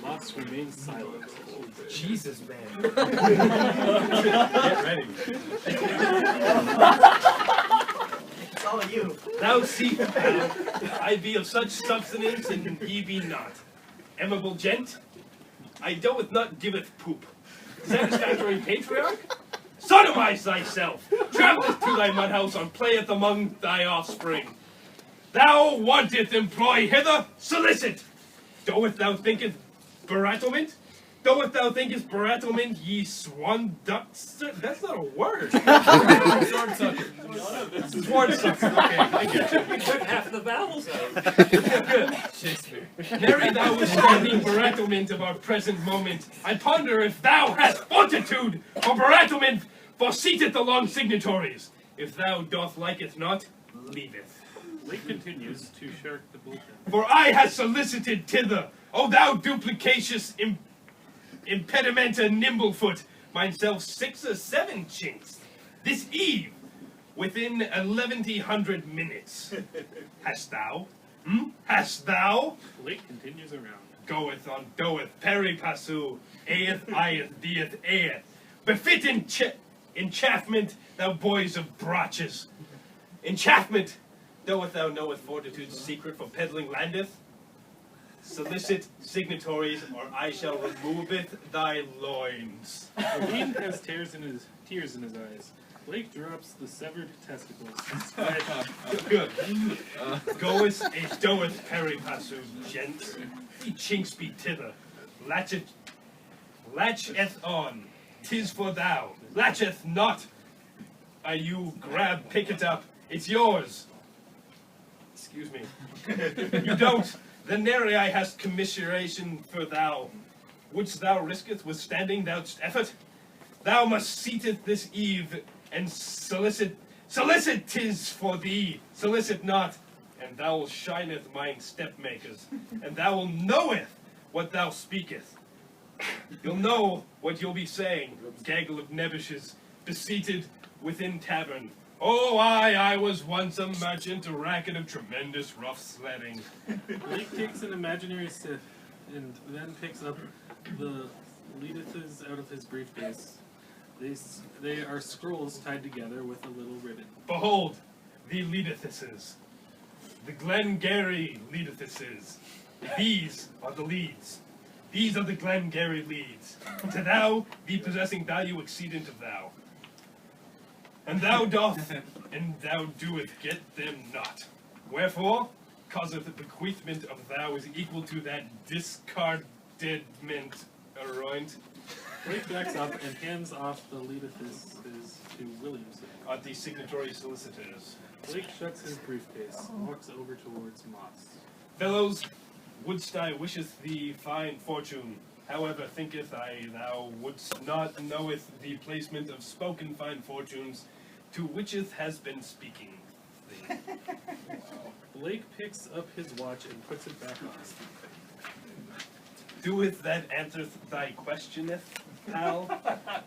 Moss remains silent. Jesus, man. Get ready. It's all you. Thou see, I be of such substance, and ye be not. Amiable gent, I doeth not giveth poop. Satisfactory patriarch, sodomize thyself, travelleth to thy mud house, and playeth among thy offspring. Thou wanteth employ hither, solicit. Doeth thou thinketh barattlement? Doeth thou thinkest barattlement, ye swan ducks? That's not a word. Sword sucker. Sword sucker. Okay, I get you. We took half the vowels out. Good. Shakespeare. Nary thou withstanding barattlement of our present moment, I ponder if thou hast fortitude for barattlement, for seateth the long signatories. If thou doth like it not, leaveth. Lake continues to shark the bullpen. For I have solicited thither, O thou duplicacious impedimenta nimblefoot, myself 6 or 7 chinks, this eve, within 1100 minutes. Hast thou? Hast thou? Lake continues around. Goeth on doeth, peri passu, aeth, ieth, deeth, aeth. Befit enchaffment, thou boys of brotches. Enchaffment, doeth thou knoweth fortitude's secret for peddling landeth? Solicit signatories, or I shall removeth thy loins. Dean has tears in his eyes. Blake drops the severed testicles. Good. Goeth a doeth peri passu, gents. Ye chinks be thither. Latcheth on. 'Tis for thou. Latcheth not. You grab, pick it up. It's yours. Excuse me. You don't. Then nary I hast commiseration for thou. Wouldst thou risketh withstanding thou'st effort? Thou must seateth this eve, and solicit 'tis for thee, solicit not, and thou shineth mine stepmakers, and thou knoweth what thou speaketh. You'll know what you'll be saying, gaggle of nebbishes, beseated within tavern. Oh, I was once a merchant, a racket of tremendous rough sledding. Blake takes an imaginary sip and then picks up the leadiths out of his briefcase. They are scrolls tied together with a little ribbon. Behold, the leadithuses, the Glenngary leadithuses. These are the leads. These are the Glenngary leads. To thou, the possessing value exceedent of thou. And thou doth, and thou doeth get them not. Wherefore, cause of the bequeathment of thou is equal to that discardedment aroint. Blake backs up and hands off the leadiths to Williamson. Are the signatory solicitors. Blake shuts his briefcase, walks over towards Moss. Fellows, wouldst I wisheth thee fine fortune, however thinketh I thou wouldst not knoweth the placement of spoken fine fortunes, to whicheth has been speaking. Blake picks up his watch and puts it back on. Doeth that answereth thy questioneth, pal?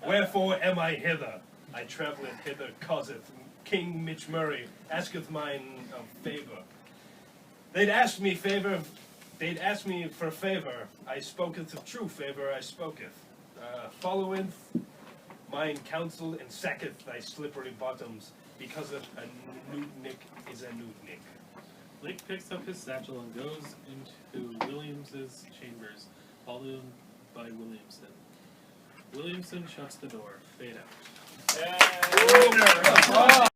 Wherefore am I hither? I travelleth hither causeth King Mitch Murray asketh mine of favour. They'd ask me for favour. I spoketh of true favour, I spoketh. Followeth mine counsel and sacketh thy slippery bottoms, because of a newtnik is a newtnik. Blake picks up his satchel and goes into Williams's chambers, followed by Williamson. Williamson shuts the door. Fade out. Winner.